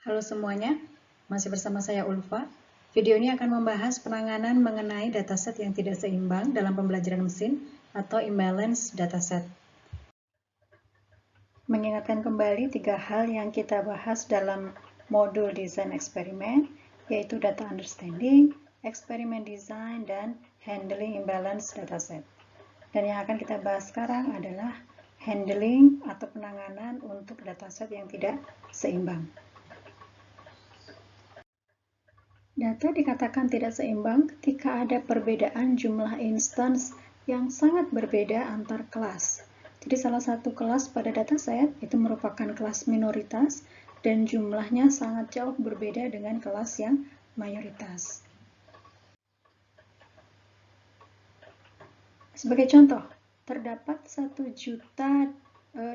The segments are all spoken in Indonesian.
Halo semuanya, masih bersama saya Ulfa. Video ini akan membahas penanganan mengenai dataset yang tidak seimbang dalam pembelajaran mesin atau imbalance dataset. Mengingatkan kembali 3 hal yang kita bahas dalam modul design eksperimen, yaitu data understanding, eksperimen design, dan handling imbalance dataset. Dan yang akan kita bahas sekarang adalah handling atau penanganan untuk dataset yang tidak seimbang. Data dikatakan tidak seimbang ketika ada perbedaan jumlah instans yang sangat berbeda antar kelas. Jadi salah satu kelas pada dataset itu merupakan kelas minoritas dan jumlahnya sangat jauh berbeda dengan kelas yang mayoritas. Sebagai contoh, terdapat 1 juta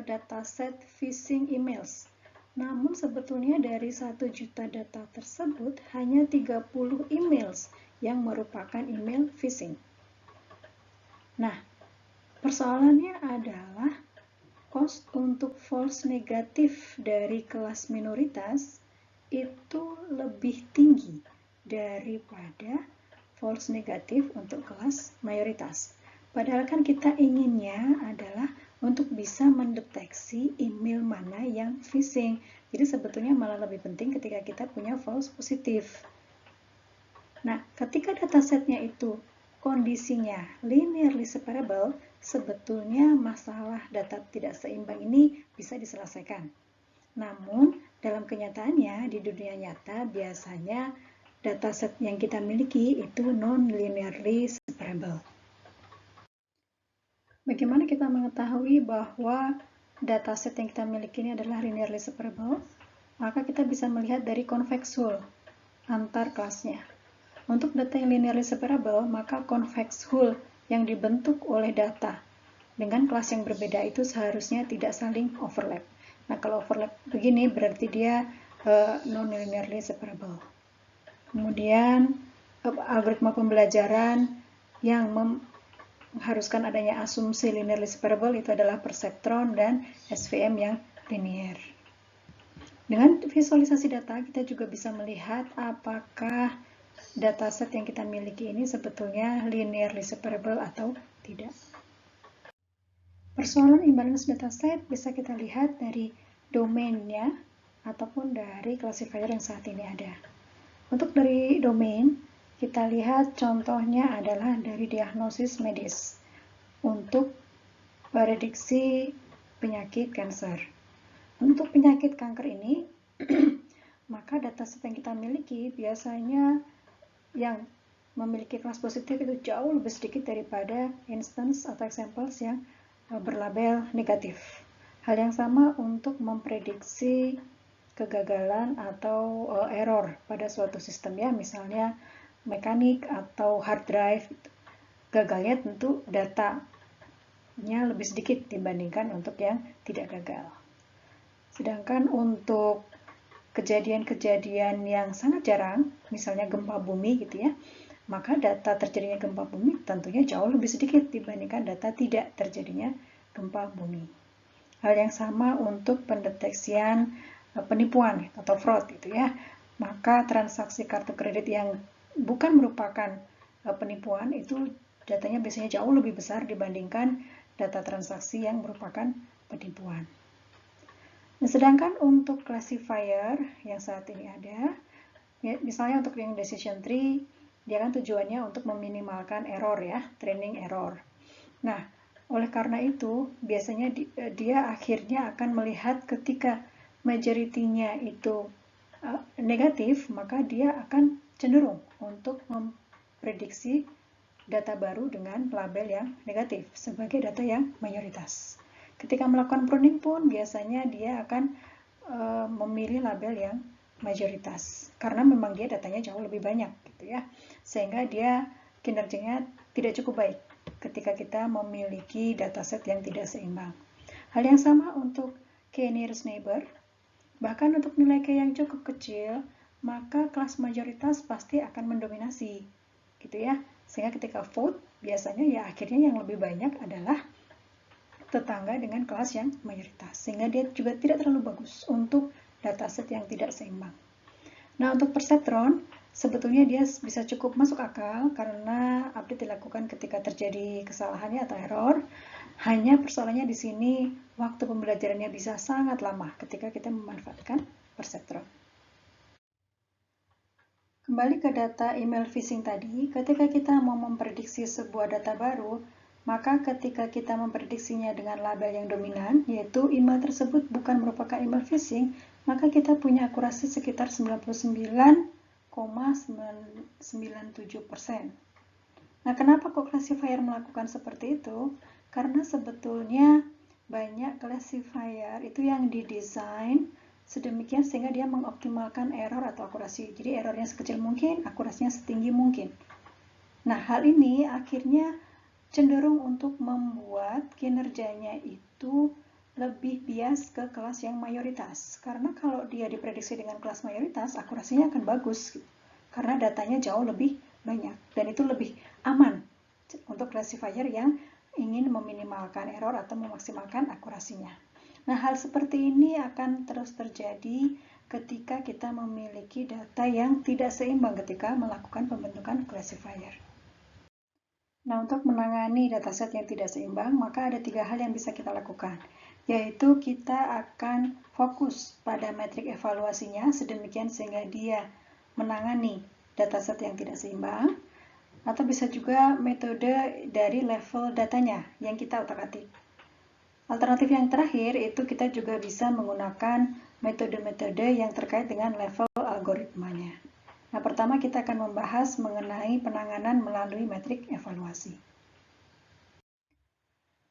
dataset phishing emails. Namun sebetulnya dari 1 juta data tersebut hanya 30 emails yang merupakan email phishing. Nah, persoalannya adalah cost untuk false negatif dari kelas minoritas itu lebih tinggi daripada false negatif untuk kelas mayoritas. Padahal kan kita inginnya adalah untuk bisa mendeteksi email mana yang phishing. Jadi sebetulnya malah lebih penting ketika kita punya false positif. Nah, ketika datasetnya itu kondisinya linearly separable, sebetulnya masalah data tidak seimbang ini bisa diselesaikan. Namun, dalam kenyataannya di dunia nyata biasanya dataset yang kita miliki itu non-linearly separable. Bagaimana kita mengetahui bahwa dataset yang kita miliki ini adalah linearly separable? Maka kita bisa melihat dari convex hull antar kelasnya. Untuk data yang linearly separable, maka convex hull yang dibentuk oleh data dengan kelas yang berbeda itu seharusnya tidak saling overlap. Nah, kalau overlap begini berarti dia non-linearly separable. Kemudian, algoritma pembelajaran yang mengharuskan adanya asumsi linearly separable itu adalah perceptron dan SVM yang linear. Dengan visualisasi data, kita juga bisa melihat apakah dataset yang kita miliki ini sebetulnya linearly separable atau tidak. Persoalan imbalance dataset bisa kita lihat dari domainnya ataupun dari classifier yang saat ini ada. Untuk dari domain, kita lihat contohnya adalah dari diagnosis medis untuk prediksi penyakit kanker. Untuk penyakit kanker ini, maka dataset yang kita miliki biasanya yang memiliki kelas positif itu jauh lebih sedikit daripada instance atau examples yang berlabel negatif. Hal yang sama untuk memprediksi kegagalan atau error pada suatu sistem ya, misalnya mekanik atau hard drive. Gagalnya tentu datanya lebih sedikit dibandingkan untuk yang tidak gagal. Sedangkan untuk kejadian-kejadian yang sangat jarang, misalnya gempa bumi gitu ya, maka data terjadinya gempa bumi tentunya jauh lebih sedikit dibandingkan data tidak terjadinya gempa bumi. Hal yang sama untuk pendeteksian penipuan atau fraud gitu ya. Maka transaksi kartu kredit yang bukan merupakan penipuan itu datanya biasanya jauh lebih besar dibandingkan data transaksi yang merupakan penipuan. Nah, sedangkan untuk classifier yang saat ini ada, ya, misalnya untuk yang decision tree, dia kan tujuannya untuk meminimalkan error ya, training error. Nah, oleh karena itu, biasanya dia akhirnya akan melihat ketika majority-nya itu negatif, maka dia akan cenderung untuk memprediksi data baru dengan label yang negatif sebagai data yang mayoritas. Ketika melakukan pruning pun biasanya dia akan memilih label yang mayoritas karena memang dia datanya jauh lebih banyak gitu ya, sehingga dia kinerjanya tidak cukup baik ketika kita memiliki dataset yang tidak seimbang. Hal yang sama untuk k nearest neighbor. Bahkan untuk nilai k yang cukup kecil, maka kelas mayoritas pasti akan mendominasi gitu ya, sehingga ketika vote biasanya ya akhirnya yang lebih banyak adalah tetangga dengan kelas yang mayoritas, sehingga dia juga tidak terlalu bagus untuk dataset yang tidak seimbang. Nah, untuk perseptron, sebetulnya dia bisa cukup masuk akal karena update dilakukan ketika terjadi kesalahannya atau error. Hanya persoalannya di sini, waktu pembelajarannya bisa sangat lama ketika kita memanfaatkan perseptron. Kembali ke data email phishing tadi, ketika kita mau memprediksi sebuah data baru, maka ketika kita memprediksinya dengan label yang dominan, yaitu email tersebut bukan merupakan email phishing, maka kita punya akurasi sekitar 99,97%. Nah, kenapa kok classifier melakukan seperti itu? Karena sebetulnya banyak classifier itu yang didesain sedemikian sehingga dia mengoptimalkan error atau akurasi. Jadi errornya sekecil mungkin, akurasinya setinggi mungkin. Nah, hal ini akhirnya cenderung untuk membuat kinerjanya itu lebih bias ke kelas yang mayoritas. Karena kalau dia diprediksi dengan kelas mayoritas, akurasinya akan bagus. Karena datanya jauh lebih banyak. Dan itu lebih aman untuk classifier yang ingin meminimalkan error atau memaksimalkan akurasinya. Nah, hal seperti ini akan terus terjadi ketika kita memiliki data yang tidak seimbang ketika melakukan pembentukan classifier. Nah, untuk menangani dataset yang tidak seimbang, maka ada 3 hal yang bisa kita lakukan, yaitu kita akan fokus pada metrik evaluasinya sedemikian sehingga dia menangani dataset yang tidak seimbang, atau bisa juga metode dari level datanya yang kita otak-atik. Alternatif yang terakhir itu kita juga bisa menggunakan metode-metode yang terkait dengan level algoritmanya. Nah, pertama kita akan membahas mengenai penanganan melalui metrik evaluasi.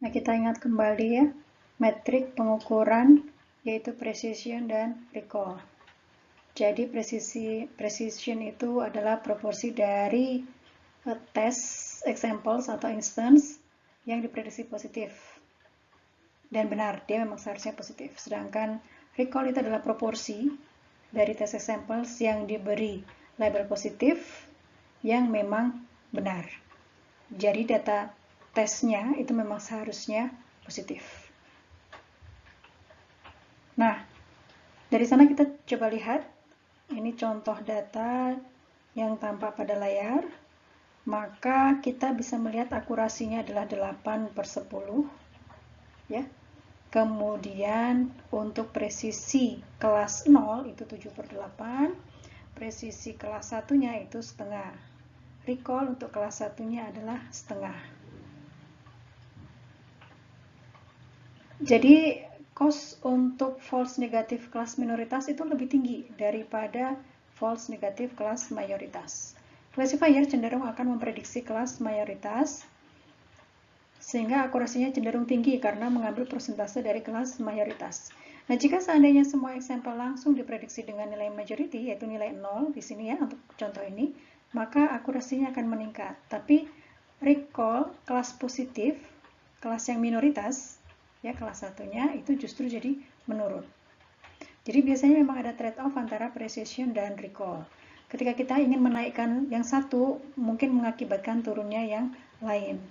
Nah, kita ingat kembali ya, metrik pengukuran yaitu precision dan recall. Jadi precision itu adalah proporsi dari test examples atau instance yang diprediksi positif. Dan benar, dia memang seharusnya positif. Sedangkan recall itu adalah proporsi dari test samples yang diberi label positif yang memang benar. Jadi data tesnya itu memang seharusnya positif. Nah, dari sana kita coba lihat, ini contoh data yang tampak pada layar. Maka kita bisa melihat akurasinya adalah 8/10. Ya. Kemudian untuk presisi kelas 0 itu 7/8, presisi kelas 1-nya itu setengah. Recall untuk kelas 1-nya adalah setengah. Jadi cost untuk false negatif kelas minoritas itu lebih tinggi daripada false negatif kelas mayoritas. Classifier cenderung akan memprediksi kelas mayoritas sehingga akurasinya cenderung tinggi karena mengambil persentase dari kelas mayoritas. Nah, jika seandainya semua example langsung diprediksi dengan nilai majority, yaitu nilai 0 di sini ya untuk contoh ini, maka akurasinya akan meningkat. Tapi recall kelas positif, kelas yang minoritas, ya kelas 1-nya itu justru jadi menurun. Jadi biasanya memang ada trade-off antara precision dan recall. Ketika kita ingin menaikkan yang satu, mungkin mengakibatkan turunnya yang lain.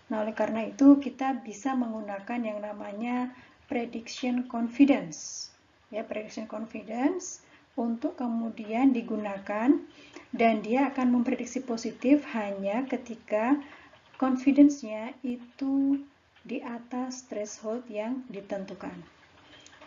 Nah, oleh karena itu kita bisa menggunakan yang namanya prediction confidence. Ya, prediction confidence untuk kemudian digunakan dan dia akan memprediksi positif hanya ketika confidence-nya itu di atas threshold yang ditentukan.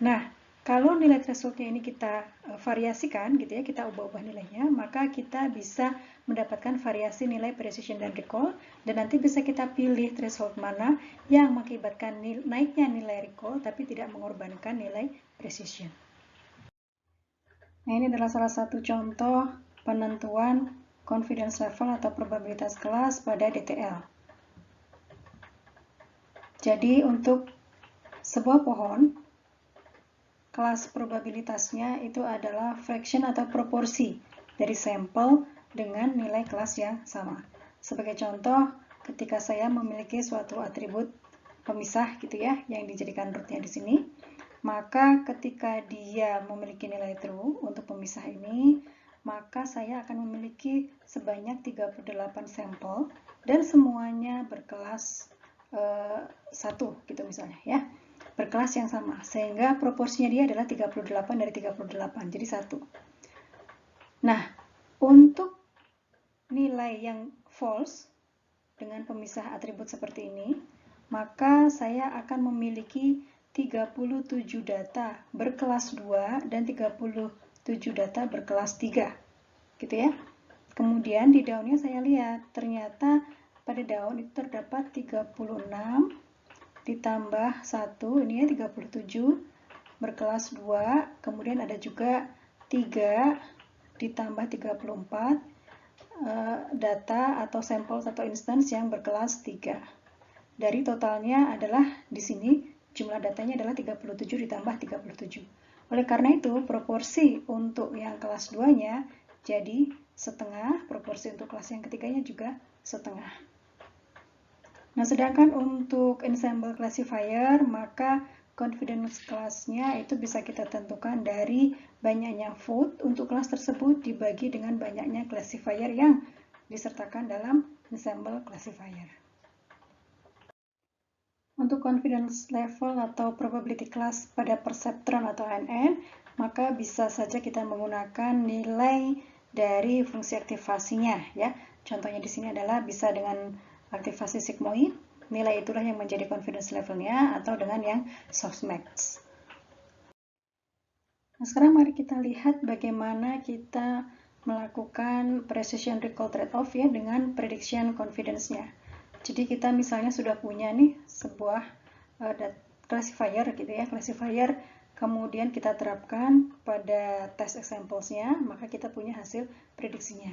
Nah, kalau nilai thresholdnya ini kita variasikan gitu ya, kita ubah-ubah nilainya, maka kita bisa mendapatkan variasi nilai precision dan recall, dan nanti bisa kita pilih threshold mana yang mengakibatkan naiknya nilai recall tapi tidak mengorbankan nilai precision. Nah, ini adalah salah satu contoh penentuan confidence level atau probabilitas kelas pada DTL. Jadi untuk sebuah pohon, kelas probabilitasnya itu adalah fraction atau proporsi dari sampel dengan nilai kelas yang sama. Sebagai contoh, ketika saya memiliki suatu atribut pemisah gitu ya, yang dijadikan rootnya di sini, maka ketika dia memiliki nilai true untuk pemisah ini, maka saya akan memiliki sebanyak 38 sampel dan semuanya berkelas 1 gitu misalnya ya. berkelas yang sama, sehingga proporsinya dia adalah 38 dari 38, jadi 1. Nah, untuk nilai yang false dengan pemisah atribut seperti ini, maka saya akan memiliki 37 data berkelas 2 dan 37 data berkelas 3, gitu ya. Kemudian di daunnya saya lihat, ternyata pada daun itu terdapat 36 ditambah 1, ini ya 37 berkelas 2, kemudian ada juga 3 ditambah 34 data atau sampel atau instance yang berkelas 3. Dari totalnya adalah di sini jumlah datanya adalah 37 ditambah 37. Oleh karena itu, proporsi untuk yang kelas 2-nya jadi setengah, proporsi untuk kelas yang ketiganya juga setengah. Nah, sedangkan untuk ensemble classifier, maka confidence class-nya itu bisa kita tentukan dari banyaknya vote untuk kelas tersebut dibagi dengan banyaknya classifier yang disertakan dalam ensemble classifier. Untuk confidence level atau probability class pada perceptron atau NN, maka bisa saja kita menggunakan nilai dari fungsi aktivasinya, ya. Contohnya di sini adalah bisa dengan aktivasi sigmoid, nilai itulah yang menjadi confidence levelnya, atau dengan yang softmax. Nah, sekarang mari kita lihat bagaimana kita melakukan precision recall trade-off ya dengan prediction confidence-nya. Jadi kita misalnya sudah punya nih sebuah classifier gitu ya, classifier kemudian kita terapkan pada test examples-nya, maka kita punya hasil prediksinya.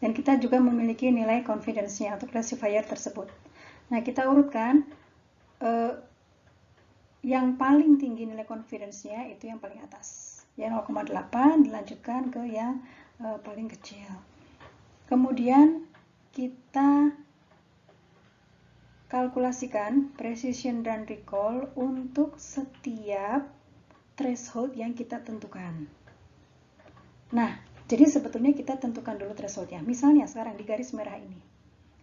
Dan kita juga memiliki nilai confidence-nya untuk classifier tersebut. Nah, kita urutkan yang paling tinggi nilai confidence-nya itu yang paling atas. Ya, 0,8 dilanjutkan ke yang paling kecil. Kemudian kita kalkulasikan precision dan recall untuk setiap threshold yang kita tentukan. Nah, jadi sebetulnya kita tentukan dulu thresholdnya. Misalnya sekarang di garis merah ini.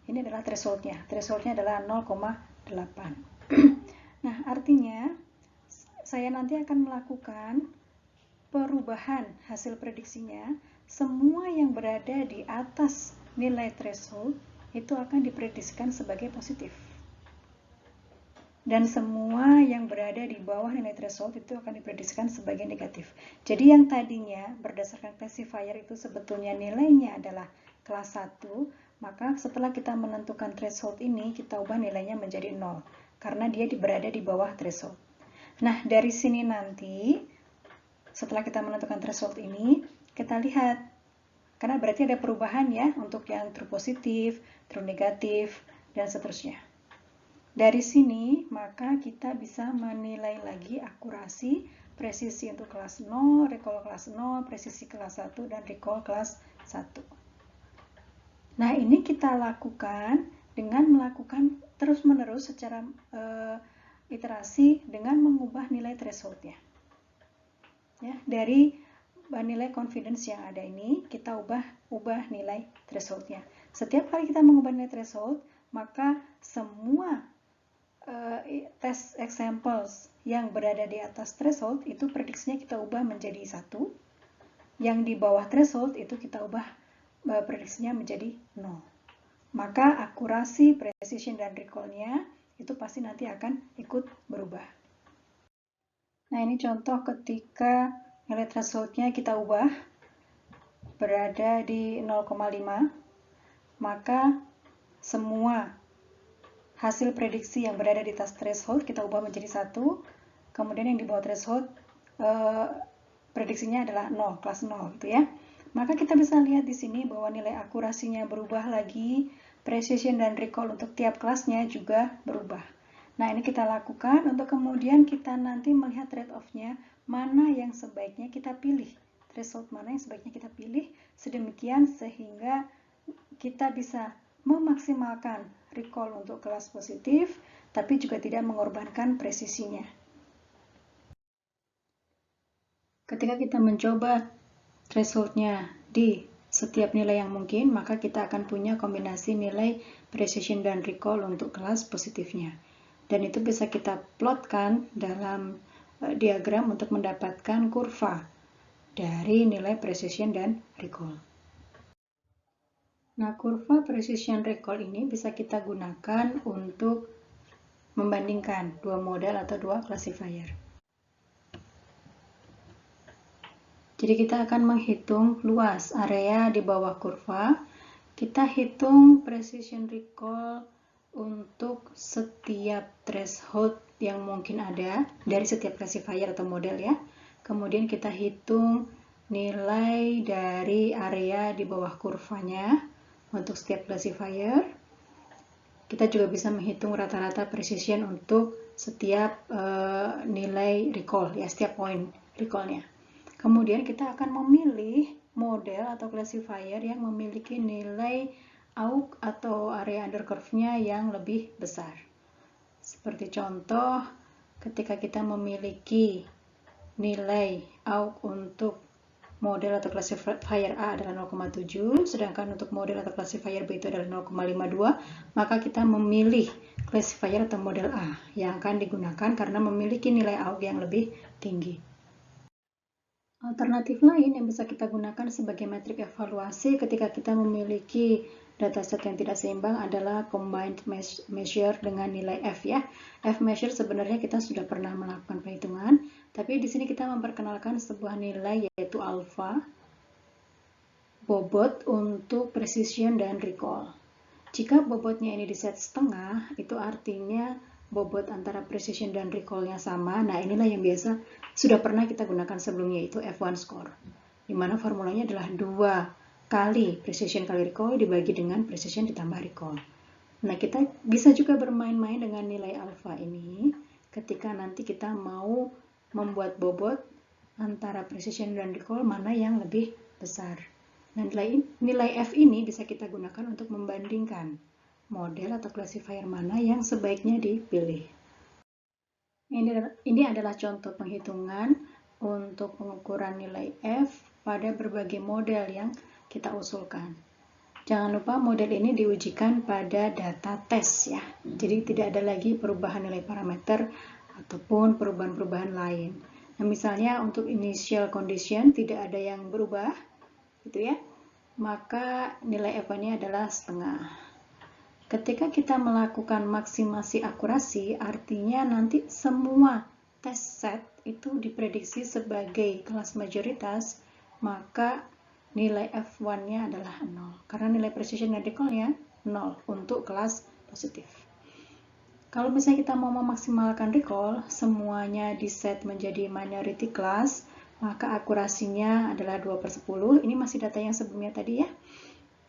Ini adalah thresholdnya. Thresholdnya adalah 0,8. Nah, artinya saya nanti akan melakukan perubahan hasil prediksinya. Semua yang berada di atas nilai threshold itu akan diprediksikan sebagai positif. Dan semua yang berada di bawah nilai threshold itu akan diprediksikan sebagai negatif. Jadi yang tadinya berdasarkan classifier itu sebetulnya nilainya adalah kelas 1, maka setelah kita menentukan threshold ini, kita ubah nilainya menjadi 0, karena dia berada di bawah threshold. Nah, dari sini nanti, setelah kita menentukan threshold ini, kita lihat, karena berarti ada perubahan ya, untuk yang true positif, true negatif, dan seterusnya. Dari sini, maka kita bisa menilai lagi akurasi, presisi untuk kelas 0, recall kelas 0, presisi kelas 1, dan recall kelas 1. Nah, ini kita lakukan dengan melakukan terus-menerus secara iterasi dengan mengubah nilai thresholdnya. Ya, dari nilai confidence yang ada ini, kita ubah nilai thresholdnya. Setiap kali kita mengubah nilai threshold, maka semua test examples yang berada di atas threshold itu prediksinya kita ubah menjadi 1. Yang di bawah threshold itu kita ubah prediksinya menjadi 0. Maka akurasi, precision, dan recall-nya itu pasti nanti akan ikut berubah. Nah, ini contoh ketika nilai threshold-nya kita ubah berada di 0,5, maka semua hasil prediksi yang berada di atas threshold kita ubah menjadi 1, kemudian yang di bawah threshold prediksinya adalah 0, kelas 0 gitu ya. Maka kita bisa lihat di sini bahwa nilai akurasinya berubah lagi, precision dan recall untuk tiap kelasnya juga berubah. Nah, ini kita lakukan untuk kemudian kita nanti melihat trade-off-nya, mana yang sebaiknya kita pilih, threshold mana yang sebaiknya kita pilih, sedemikian sehingga kita bisa memaksimalkan recall untuk kelas positif, tapi juga tidak mengorbankan presisinya. Ketika kita mencoba thresholdnya di setiap nilai yang mungkin, maka kita akan punya kombinasi nilai precision dan recall untuk kelas positifnya. Dan itu bisa kita plotkan dalam diagram untuk mendapatkan kurva dari nilai precision dan recall. Nah, kurva precision recall ini bisa kita gunakan untuk membandingkan dua model atau dua classifier. Jadi kita akan menghitung luas area di bawah kurva. Kita hitung precision recall untuk setiap threshold yang mungkin ada dari setiap classifier atau model ya. Kemudian kita hitung nilai dari area di bawah kurvanya untuk setiap classifier. Kita juga bisa menghitung rata-rata precision untuk setiap nilai recall ya, setiap poin recallnya. Kemudian kita akan memilih model atau classifier yang memiliki nilai AUK atau area under curve-nya yang lebih besar. Seperti contoh, ketika kita memiliki nilai AUK untuk model atau classifier A adalah 0,7, sedangkan untuk model atau classifier B itu adalah 0,52, maka kita memilih classifier atau model A yang akan digunakan karena memiliki nilai AUK yang lebih tinggi. Alternatif lain yang bisa kita gunakan sebagai metrik evaluasi ketika kita memiliki dataset yang tidak seimbang adalah combined measure dengan nilai F ya. F measure sebenarnya kita sudah pernah melakukan perhitungan, tapi di sini kita memperkenalkan sebuah nilai yaitu alpha, bobot untuk precision dan recall. Jika bobotnya ini di set setengah, itu artinya bobot antara precision dan recall-nya sama. Nah, inilah yang biasa sudah pernah kita gunakan sebelumnya, yaitu F1 score, di mana formulanya adalah 2 kali precision kali recall dibagi dengan precision ditambah recall. Nah, kita bisa juga bermain-main dengan nilai alpha ini ketika nanti kita mau membuat bobot antara precision dan recall mana yang lebih besar. Nah, nilai F ini bisa kita gunakan untuk membandingkan model atau classifier mana yang sebaiknya dipilih. Ini adalah contoh penghitungan untuk pengukuran nilai F pada berbagai model yang kita usulkan. Jangan lupa model ini diujikan pada data tes ya. Jadi tidak ada lagi perubahan nilai parameter ataupun perubahan-perubahan lain. Nah, misalnya untuk initial condition tidak ada yang berubah, gitu ya. Maka nilai F1-nya adalah setengah. Ketika kita melakukan maksimasi akurasi, artinya nanti semua test set itu diprediksi sebagai kelas majoritas, maka nilai F1-nya adalah 0. Karena nilai precision dan recall-nya 0 untuk kelas positif. Kalau misalnya kita mau memaksimalkan recall, semuanya diset menjadi minority class, maka akurasinya adalah 2/10. Ini masih data yang sebelumnya tadi ya.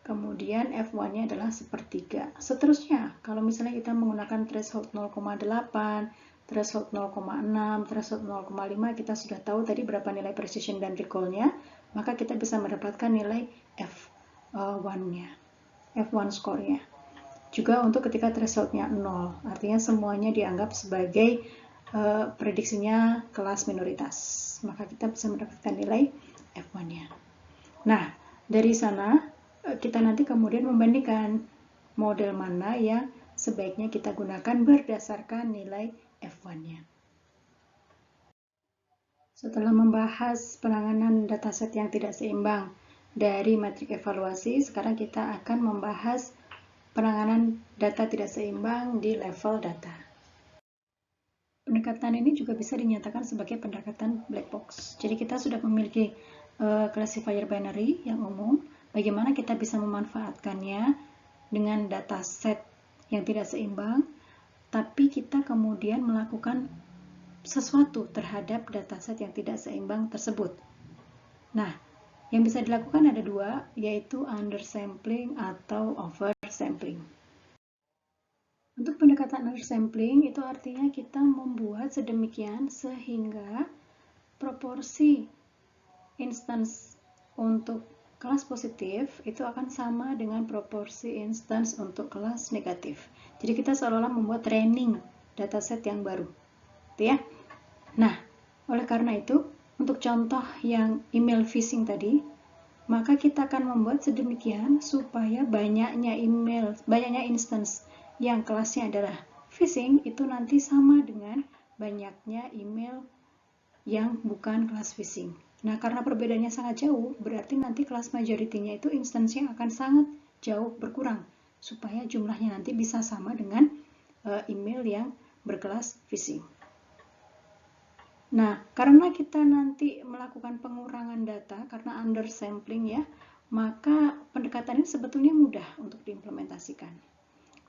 Kemudian F1-nya adalah sepertiga. Seterusnya, kalau misalnya kita menggunakan threshold 0,8, threshold 0,6, threshold 0,5, kita sudah tahu tadi berapa nilai precision dan recall-nya, maka kita bisa mendapatkan nilai F1-nya, F1 score-nya. Juga untuk ketika threshold-nya 0, artinya semuanya dianggap sebagai prediksinya kelas minoritas, maka kita bisa mendapatkan nilai F1-nya. Nah, dari sana kita nanti kemudian membandingkan model mana yang sebaiknya kita gunakan berdasarkan nilai F1-nya. Setelah membahas penanganan dataset yang tidak seimbang dari metrik evaluasi, sekarang kita akan membahas penanganan data tidak seimbang di level data. Pendekatan ini juga bisa dinyatakan sebagai pendekatan black box. Jadi kita sudah memiliki classifier binary yang umum. Bagaimana kita bisa memanfaatkannya dengan dataset yang tidak seimbang, tapi kita kemudian melakukan sesuatu terhadap dataset yang tidak seimbang tersebut. Nah, yang bisa dilakukan ada dua, yaitu undersampling atau oversampling. Untuk pendekatan undersampling, itu artinya kita membuat sedemikian sehingga proporsi instance untuk kelas positif itu akan sama dengan proporsi instance untuk kelas negatif. Jadi kita seolah-olah membuat training dataset yang baru, gitu ya. Nah, oleh karena itu, untuk contoh yang email phishing tadi, maka kita akan membuat sedemikian supaya banyaknya instance yang kelasnya adalah phishing itu nanti sama dengan banyaknya email yang bukan kelas phishing. Nah, karena perbedaannya sangat jauh, berarti nanti kelas majority-nya itu instansinya akan sangat jauh berkurang, supaya jumlahnya nanti bisa sama dengan email yang berkelas phishing. Nah, karena kita nanti melakukan pengurangan data, karena undersampling ya, maka pendekatan ini sebetulnya mudah untuk diimplementasikan.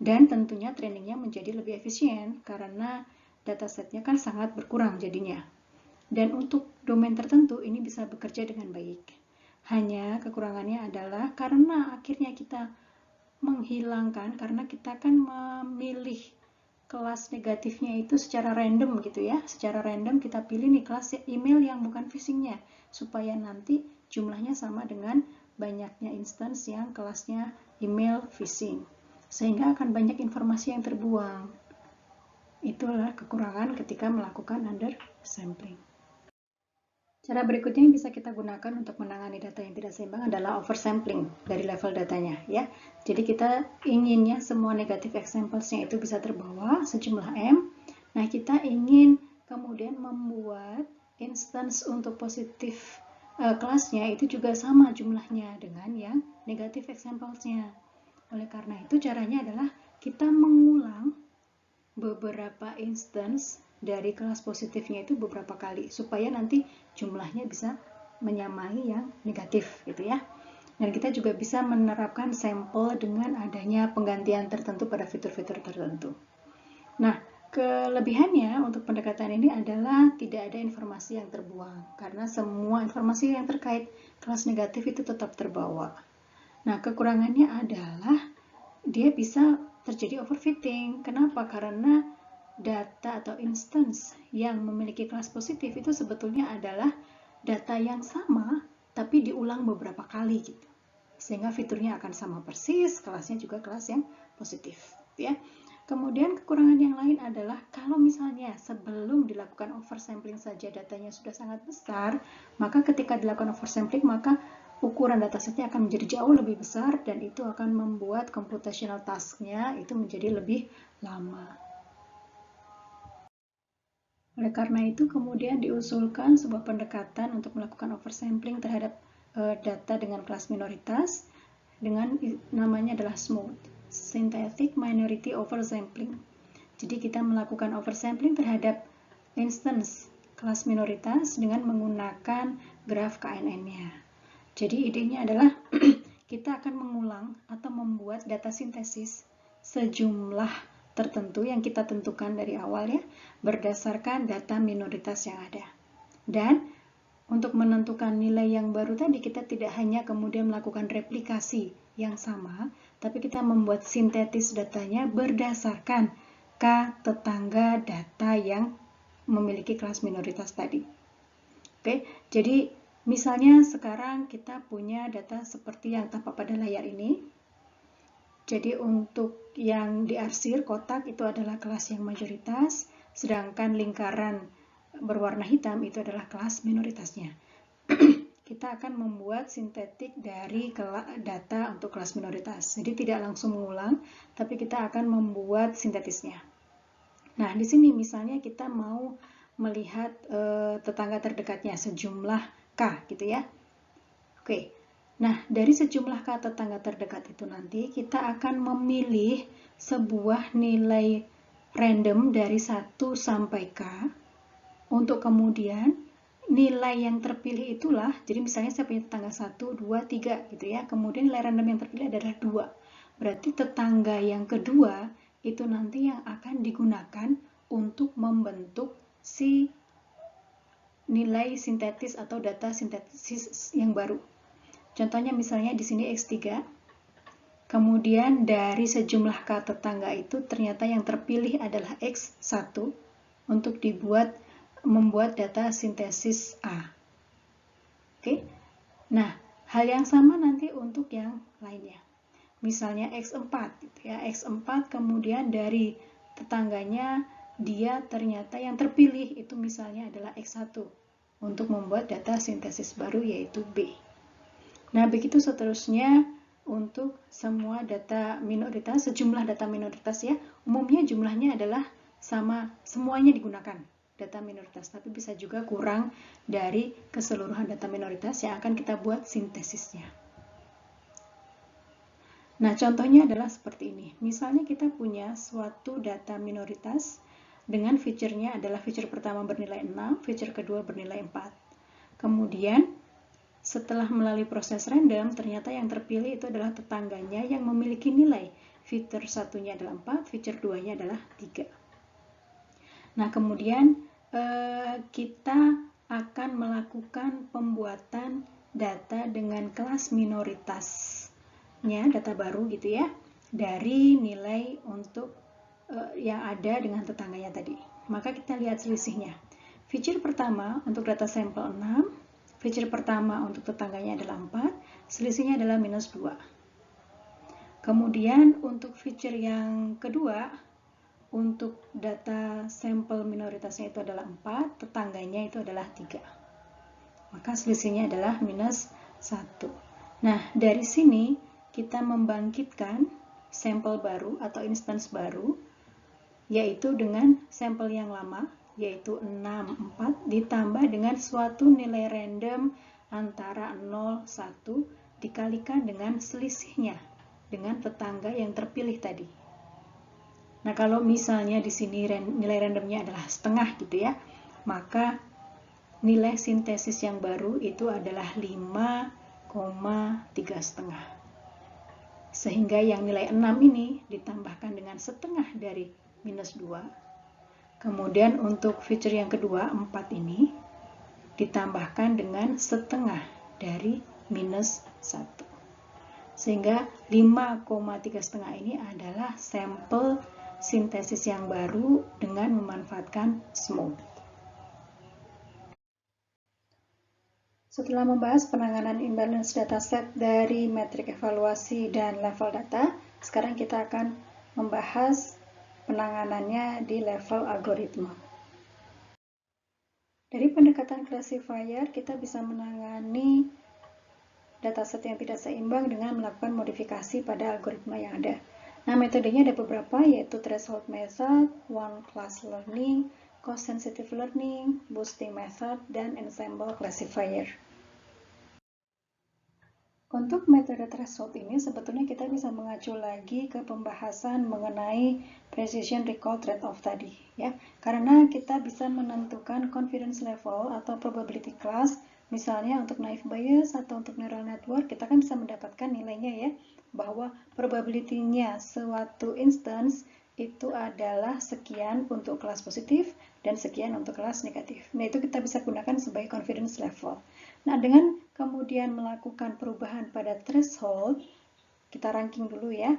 Dan tentunya trainingnya menjadi lebih efisien, karena datasetnya kan sangat berkurang jadinya. Dan untuk domain tertentu ini bisa bekerja dengan baik. Hanya kekurangannya adalah karena akhirnya kita menghilangkan, karena kita kan memilih kelas negatifnya itu secara random gitu ya. Secara random kita pilih nih kelas email yang bukan phishingnya, supaya nanti jumlahnya sama dengan banyaknya instance yang kelasnya email phishing. Sehingga akan banyak informasi yang terbuang. Itulah kekurangan ketika melakukan undersampling. Cara berikutnya yang bisa kita gunakan untuk menangani data yang tidak seimbang adalah oversampling dari level datanya ya. Jadi kita inginnya semua negatif examples-nya itu bisa terbawa sejumlah M. Nah, kita ingin kemudian membuat instance untuk positif kelasnya itu juga sama jumlahnya dengan yang negatif examples-nya. Oleh karena itu caranya adalah kita mengulang beberapa instance dari kelas positifnya itu beberapa kali supaya nanti jumlahnya bisa menyamai yang negatif gitu ya. Dan kita juga bisa menerapkan sampel dengan adanya penggantian tertentu pada fitur-fitur tertentu. Nah, kelebihannya untuk pendekatan ini adalah tidak ada informasi yang terbuang karena semua informasi yang terkait kelas negatif itu tetap terbawa. Nah, kekurangannya adalah dia bisa terjadi overfitting. Kenapa? Karena data atau instance yang memiliki kelas positif itu sebetulnya adalah data yang sama tapi diulang beberapa kali gitu. Sehingga fiturnya akan sama persis, kelasnya juga kelas yang positif ya. Kemudian kekurangan yang lain adalah kalau misalnya sebelum dilakukan oversampling saja datanya sudah sangat besar, maka ketika dilakukan oversampling maka ukuran datasetnya akan menjadi jauh lebih besar dan itu akan membuat computational task-nya itu menjadi lebih lama. Oleh karena itu kemudian diusulkan sebuah pendekatan untuk melakukan oversampling terhadap data dengan kelas minoritas dengan namanya adalah SMOOT, Synthetic Minority Oversampling. Jadi kita melakukan oversampling terhadap instance kelas minoritas dengan menggunakan graf KNN-nya. Jadi idenya adalah kita akan mengulang atau membuat data sintesis sejumlah tertentu yang kita tentukan dari awal ya, berdasarkan data minoritas yang ada. Dan untuk menentukan nilai yang baru tadi, kita tidak hanya kemudian melakukan replikasi yang sama, tapi kita membuat sintetis datanya berdasarkan K tetangga data yang memiliki kelas minoritas tadi. Oke, jadi misalnya sekarang kita punya data seperti yang tampak pada layar ini. Jadi untuk yang diarsir kotak itu adalah kelas yang majoritas, sedangkan lingkaran berwarna hitam itu adalah kelas minoritasnya. Kita akan membuat sintetik dari data untuk kelas minoritas. Jadi tidak langsung mengulang, tapi kita akan membuat sintetisnya. Nah, di sini misalnya kita mau melihat tetangga terdekatnya sejumlah K gitu ya. Oke. Nah, dari sejumlah K tetangga terdekat itu nanti kita akan memilih sebuah nilai random dari 1 sampai K untuk kemudian nilai yang terpilih itulah, jadi misalnya saya punya tetangga 1, 2, 3 gitu ya, kemudian nilai random yang terpilih adalah 2. Berarti tetangga yang kedua itu nanti yang akan digunakan untuk membentuk si nilai sintetis atau data sintesis yang baru. Contohnya misalnya di sini X3, kemudian dari sejumlah K tetangga itu ternyata yang terpilih adalah X1 untuk membuat data sintesis A. Oke. Nah, hal yang sama nanti untuk yang lainnya. Misalnya X4 gitu ya. X4 kemudian dari tetangganya dia ternyata yang terpilih itu misalnya adalah X1 untuk membuat data sintesis baru yaitu B. Nah, begitu seterusnya untuk semua data minoritas, sejumlah data minoritas ya. Umumnya jumlahnya adalah sama, semuanya digunakan data minoritas, tapi bisa juga kurang dari keseluruhan data minoritas yang akan kita buat sintesisnya. Nah, contohnya adalah seperti ini. Misalnya kita punya suatu data minoritas dengan feature-nya adalah feature pertama bernilai 6, feature kedua bernilai 4. Kemudian, setelah melalui proses random, ternyata yang terpilih itu adalah tetangganya yang memiliki nilai. Feature satunya adalah 4, feature 2-nya adalah 3. Nah, kemudian kita akan melakukan pembuatan data dengan kelas minoritasnya, data baru gitu ya, dari nilai untuk yang ada dengan tetangganya tadi. Maka kita lihat selisihnya. Feature pertama untuk data sampel 6, feature pertama untuk tetangganya adalah 4, selisihnya adalah minus 2. Kemudian untuk feature yang kedua, untuk data sampel minoritasnya itu adalah 4, tetangganya itu adalah 3. Maka selisihnya adalah minus 1. Nah, dari sini kita membangkitkan sampel baru atau instance baru, yaitu dengan sampel yang lama, yaitu 6, 4, ditambah dengan suatu nilai random antara 0, 1, dikalikan dengan selisihnya, dengan tetangga yang terpilih tadi. Nah, kalau misalnya di sini nilai randomnya adalah setengah gitu ya, maka nilai sintesis yang baru itu adalah 5,3,5. Sehingga yang nilai 6 ini ditambahkan dengan setengah dari minus 2. Kemudian untuk feature yang kedua, 4 ini, ditambahkan dengan setengah dari minus 1. Sehingga 5,3,5 ini adalah sampel sintesis yang baru dengan memanfaatkan smooth. Setelah membahas penanganan imbalance dataset dari metrik evaluasi dan level data, sekarang kita akan membahas penanganannya di level algoritma. Dari pendekatan classifier, kita bisa menangani dataset yang tidak seimbang dengan melakukan modifikasi pada algoritma yang ada. Nah, metodenya ada beberapa, yaitu threshold method, one class learning, cost sensitive learning, boosting method, dan ensemble classifier. Untuk metode threshold ini sebetulnya kita bisa mengacu lagi ke pembahasan mengenai precision recall trade-off tadi ya. Karena kita bisa menentukan confidence level atau probability class, misalnya untuk naive Bayes atau untuk neural network, kita kan bisa mendapatkan nilainya ya, bahwa probability-nya suatu instance itu adalah sekian untuk kelas positif dan sekian untuk kelas negatif. Nah, itu kita bisa gunakan sebagai confidence level. Nah, dengan kemudian melakukan perubahan pada threshold, kita ranking dulu ya.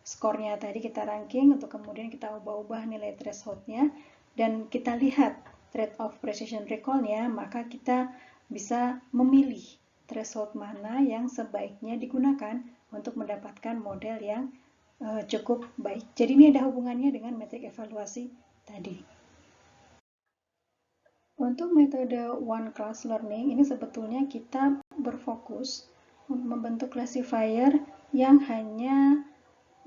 Skornya tadi kita ranking untuk kemudian kita ubah-ubah nilai thresholdnya dan kita lihat trade-off precision recall-nya, maka kita bisa memilih threshold mana yang sebaiknya digunakan untuk mendapatkan model yang cukup baik. Jadi ini ada hubungannya dengan metrik evaluasi tadi. Untuk metode one class learning ini sebetulnya kita berfokus membentuk classifier yang hanya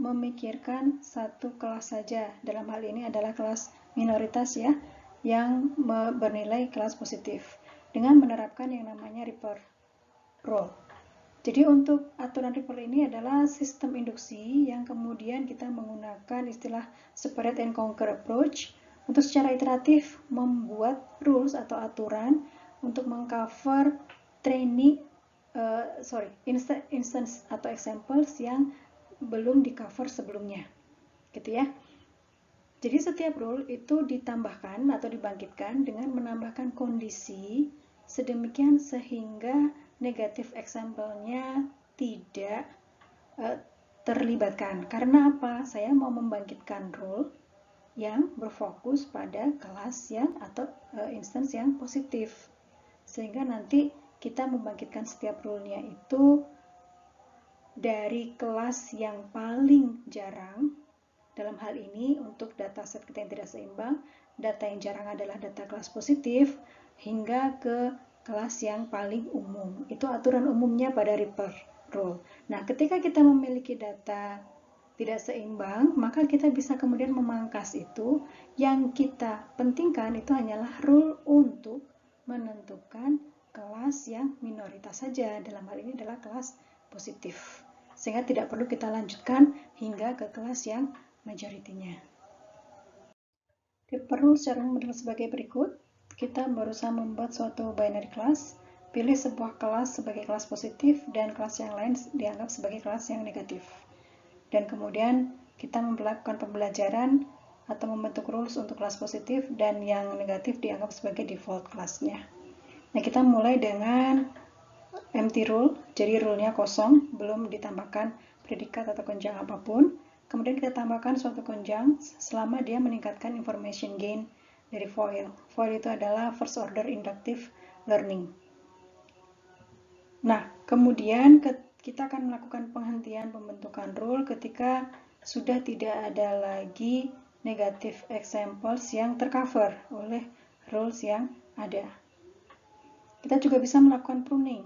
memikirkan satu kelas saja. Dalam hal ini adalah kelas minoritas ya, yang bernilai kelas positif dengan menerapkan yang namanya Ripper rule. Jadi untuk aturan Ripper ini adalah sistem induksi yang kemudian kita menggunakan istilah separate and conquer approach untuk secara iteratif membuat rules atau aturan untuk mengcover training instance atau examples yang belum di cover sebelumnya gitu ya. Jadi setiap rule itu ditambahkan atau dibangkitkan dengan menambahkan kondisi sedemikian sehingga negatif example-nya tidak terlibatkan. Karena apa? Saya mau membangkitkan rule yang berfokus pada kelas yang atau instance yang positif. Sehingga nanti kita membangkitkan setiap rule-nya itu dari kelas yang paling jarang. Dalam hal ini untuk dataset kita yang tidak seimbang, data yang jarang adalah data kelas positif hingga ke kelas yang paling umum. Itu aturan umumnya pada Ripper rule. Nah, ketika kita memiliki data tidak seimbang, maka kita bisa kemudian memangkas itu. Yang kita pentingkan itu hanyalah rule untuk menentukan kelas yang minoritas saja. Dalam hal ini adalah kelas positif. Sehingga tidak perlu kita lanjutkan hingga ke kelas yang majoritinya. Perlu secara model sebagai berikut. Kita berusaha membuat suatu binary class. Pilih sebuah kelas sebagai kelas positif dan kelas yang lain dianggap sebagai kelas yang negatif. Dan kemudian kita melakukan pembelajaran atau membentuk rules untuk kelas positif dan yang negatif dianggap sebagai default kelasnya. Nah, kita mulai dengan empty rule, jadi rule-nya kosong, belum ditambahkan predikat atau konjang apapun. Kemudian kita tambahkan suatu konjang selama dia meningkatkan information gain dari FOIL. FOIL itu adalah first order inductive learning. Nah, kemudian kita akan melakukan penghentian pembentukan rule ketika sudah tidak ada lagi negative examples yang tercover oleh rules yang ada. Kita juga bisa melakukan pruning,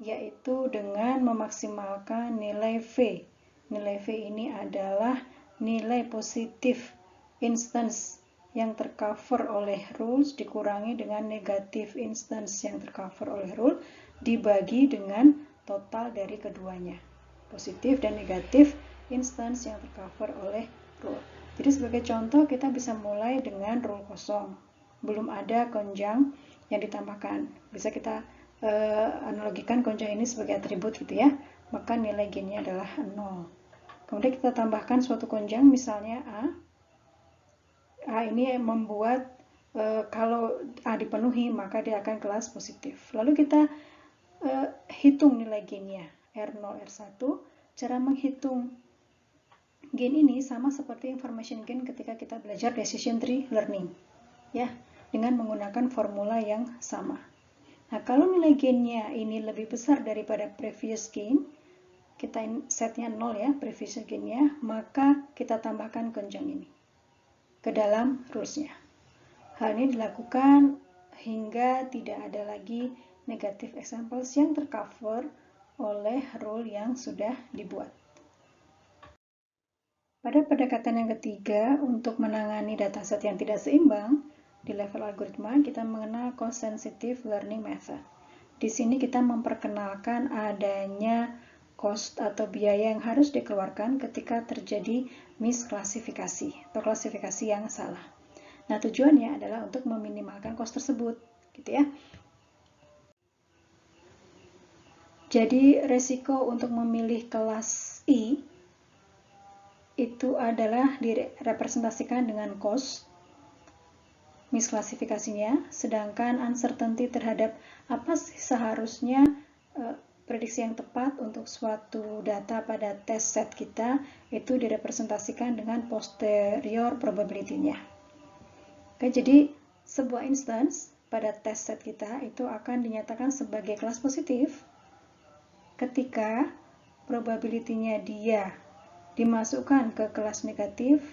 yaitu dengan memaksimalkan nilai V. Nilai V ini adalah nilai positif instance yang tercover oleh rules dikurangi dengan negatif instance yang tercover oleh rule dibagi dengan total dari keduanya, positif dan negatif instance yang tercover oleh rule. Jadi sebagai contoh kita bisa mulai dengan rule kosong, belum ada konjang yang ditambahkan. Bisa kita analogikan konjang ini sebagai atribut gitu ya, maka nilai gainnya adalah 0. Kemudian kita tambahkan suatu konjang, misalnya A. A ini membuat kalau A dipenuhi maka dia akan kelas positif. Lalu kita hitung nilai gainnya R0, R1. Cara menghitung gain ini sama seperti information gain ketika kita belajar decision tree learning, ya, dengan menggunakan formula yang sama. Nah, kalau nilai gainnya ini lebih besar daripada previous gain, kita setnya 0 ya, previous gainnya, maka kita tambahkan konjang ini ke dalam rulesnya. Hal ini dilakukan hingga tidak ada lagi negative examples yang tercover oleh rule yang sudah dibuat. Pada pendekatan yang ketiga, untuk menangani dataset yang tidak seimbang, di level algoritma kita mengenal cost sensitive learning method. Di sini kita memperkenalkan adanya cost atau biaya yang harus dikeluarkan ketika terjadi misklasifikasi atau klasifikasi yang salah. Nah, tujuannya adalah untuk meminimalkan cost tersebut, gitu ya. Jadi, resiko untuk memilih kelas I itu adalah direpresentasikan dengan cost misklasifikasinya, sedangkan uncertainty terhadap apa sih seharusnya prediksi yang tepat untuk suatu data pada test set kita itu direpresentasikan dengan posterior probability-nya. Oke, jadi sebuah instance pada test set kita itu akan dinyatakan sebagai kelas positif ketika probability-nya dia dimasukkan ke kelas negatif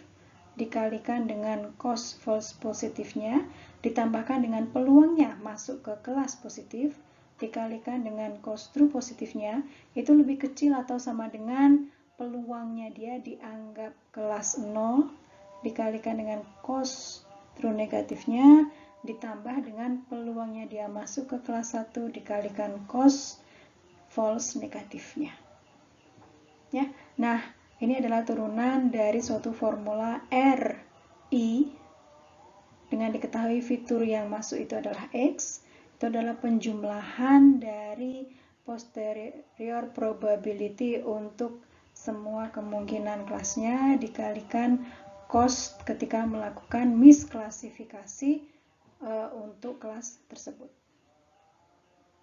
dikalikan dengan cost false positifnya ditambahkan dengan peluangnya masuk ke kelas positif dikalikan dengan cost true positifnya itu lebih kecil atau sama dengan peluangnya dia dianggap kelas 0 dikalikan dengan cost true negatifnya ditambah dengan peluangnya dia masuk ke kelas 1 dikalikan cost false negatifnya. Ya. Nah, ini adalah turunan dari suatu formula RI dengan diketahui fitur yang masuk itu adalah X. Itu adalah penjumlahan dari posterior probability untuk semua kemungkinan kelasnya dikalikan cost ketika melakukan misklasifikasi untuk kelas tersebut.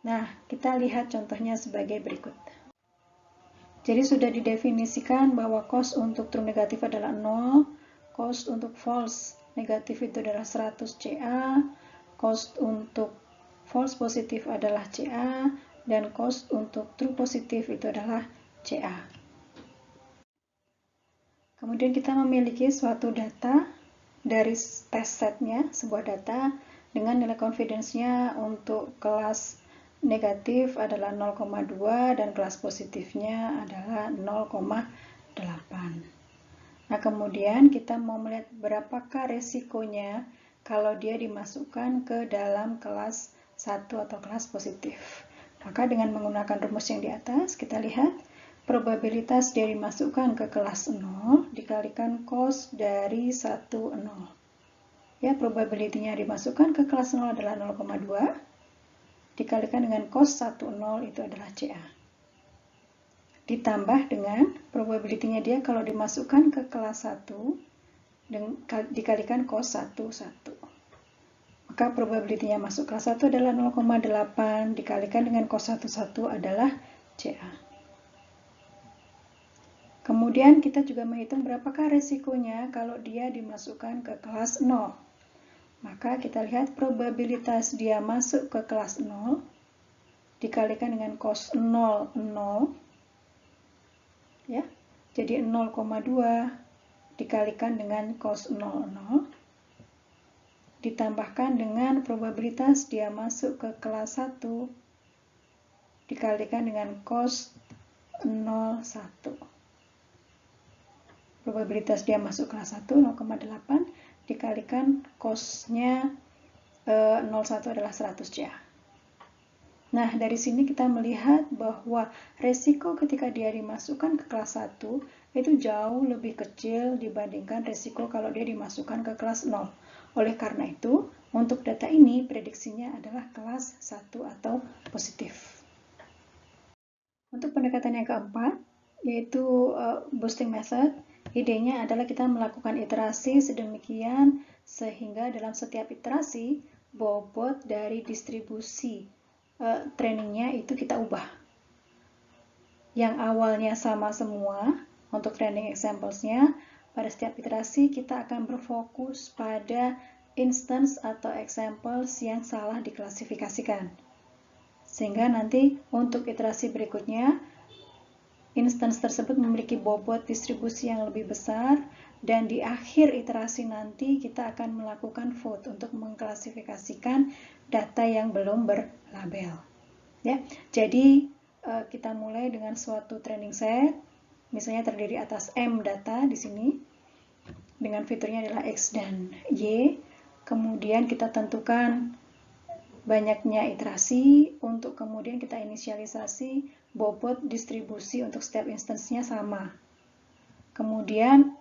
Nah, kita lihat contohnya sebagai berikut. Jadi sudah didefinisikan bahwa cost untuk true negatif adalah 0, cost untuk false negatif itu adalah 100 CA, cost untuk false positif adalah CA, dan cost untuk true positif itu adalah CA. Kemudian kita memiliki suatu data dari test setnya, sebuah data dengan nilai confidence-nya untuk kelas negatif adalah 0,2 dan kelas positifnya adalah 0,8. Nah, kemudian kita mau melihat berapakah resikonya kalau dia dimasukkan ke dalam kelas 1 atau kelas positif. Maka dengan menggunakan rumus yang di atas, kita lihat probabilitas dia dimasukkan ke kelas 0 dikalikan cos dari 1, 0. Ya, probability-nya dimasukkan ke kelas 0 adalah 0,2 dikalikan dengan cos 1, 0 itu adalah CA. Ditambah dengan probability-nya dia kalau dimasukkan ke kelas 1 dikalikan cos 1, 1. Maka probability-nya masuk kelas 1 adalah 0,8 dikalikan dengan cos 1, 1 adalah CA. Kemudian kita juga menghitung berapakah resikonya kalau dia dimasukkan ke kelas 0. Maka kita lihat probabilitas dia masuk ke kelas 0 dikalikan dengan cos 0, 0. Ya, jadi 0,2 dikalikan dengan cos 0, 0 ditambahkan dengan probabilitas dia masuk ke kelas 1 dikalikan dengan cos 0, 1. Probabilitas dia masuk kelas 1 0,8 dikalikan cosnya 0,1 adalah 100 CA. Nah, dari sini kita melihat bahwa resiko ketika dia dimasukkan ke kelas 1 itu jauh lebih kecil dibandingkan resiko kalau dia dimasukkan ke kelas 0. Oleh karena itu, untuk data ini prediksinya adalah kelas 1 atau positif. Untuk pendekatan yang keempat, yaitu boosting method, idenya adalah kita melakukan iterasi sedemikian sehingga dalam setiap iterasi, bobot dari distribusi trainingnya itu kita ubah. Yang awalnya sama semua untuk training examples-nya, pada setiap iterasi kita akan berfokus pada instance atau examples yang salah diklasifikasikan. Sehingga nanti untuk iterasi berikutnya, instance tersebut memiliki bobot distribusi yang lebih besar, dan di akhir iterasi nanti kita akan melakukan vote untuk mengklasifikasikan data yang belum berlabel. Ya, jadi kita mulai dengan suatu training set, misalnya terdiri atas M data di sini, dengan fiturnya adalah X dan Y. Kemudian kita tentukan banyaknya iterasi, untuk kemudian kita inisialisasi bobot distribusi untuk setiap instansinya sama. Kemudian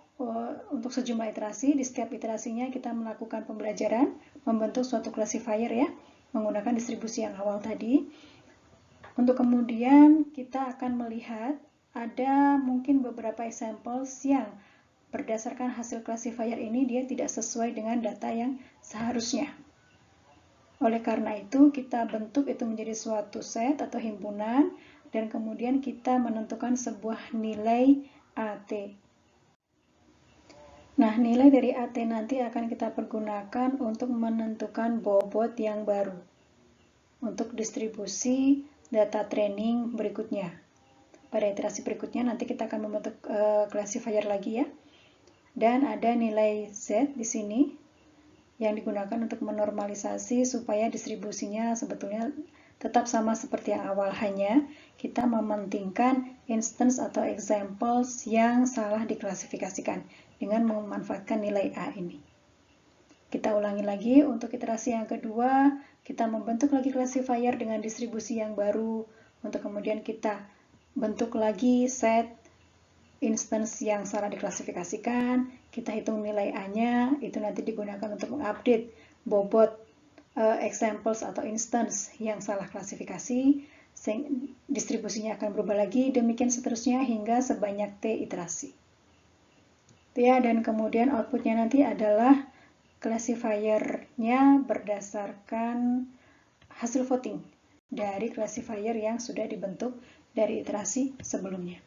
untuk sejumlah iterasi, di setiap iterasinya kita melakukan pembelajaran, membentuk suatu classifier ya, menggunakan distribusi yang awal tadi. Untuk kemudian kita akan melihat ada mungkin beberapa examples yang berdasarkan hasil classifier ini dia tidak sesuai dengan data yang seharusnya. Oleh karena itu kita bentuk itu menjadi suatu set atau himpunan dan kemudian kita menentukan sebuah nilai AT. Nah, nilai dari AT nanti akan kita pergunakan untuk menentukan bobot yang baru untuk distribusi data training berikutnya. Pada iterasi berikutnya nanti kita akan membentuk classifier lagi ya. Dan ada nilai Z di sini yang digunakan untuk menormalisasi supaya distribusinya sebetulnya tetap sama seperti yang awal, hanya kita mementingkan instance atau examples yang salah diklasifikasikan dengan memanfaatkan nilai A ini. Kita ulangi lagi untuk iterasi yang kedua, kita membentuk lagi classifier dengan distribusi yang baru, untuk kemudian kita bentuk lagi set instance yang salah diklasifikasikan, kita hitung nilai A-nya, itu nanti digunakan untuk mengupdate bobot examples atau instance yang salah klasifikasi, distribusinya akan berubah lagi, demikian seterusnya hingga sebanyak T iterasi. Ya, dan kemudian outputnya nanti adalah classifier-nya berdasarkan hasil voting dari classifier yang sudah dibentuk dari iterasi sebelumnya.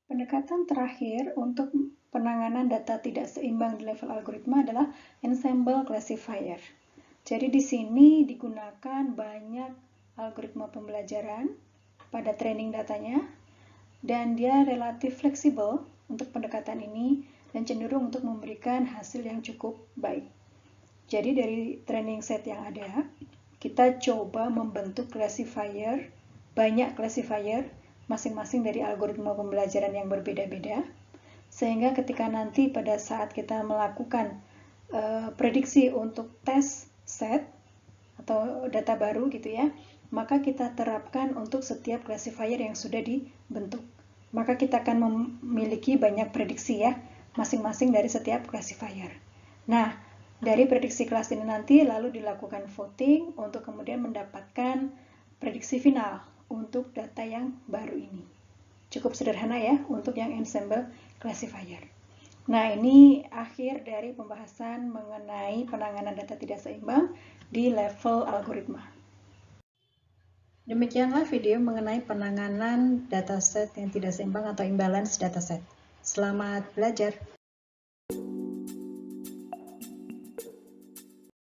Pendekatan terakhir untuk penanganan data tidak seimbang di level algoritma adalah ensemble classifier. Jadi di sini digunakan banyak algoritma pembelajaran pada training datanya, dan dia relatif fleksibel untuk pendekatan ini dan cenderung untuk memberikan hasil yang cukup baik. Jadi dari training set yang ada, kita coba membentuk classifier, banyak classifier, masing-masing dari algoritma pembelajaran yang berbeda-beda, sehingga ketika nanti pada saat kita melakukan prediksi untuk tes set atau data baru gitu ya, maka kita terapkan untuk setiap classifier yang sudah dibentuk. Maka kita akan memiliki banyak prediksi ya, masing-masing dari setiap classifier. Nah, dari prediksi kelas ini nanti lalu dilakukan voting untuk kemudian mendapatkan prediksi final untuk data yang baru ini. Cukup sederhana ya untuk yang ensemble classifier. Nah, ini akhir dari pembahasan mengenai penanganan data tidak seimbang di level algoritma. Demikianlah video mengenai penanganan dataset yang tidak seimbang atau imbalance dataset. Selamat belajar!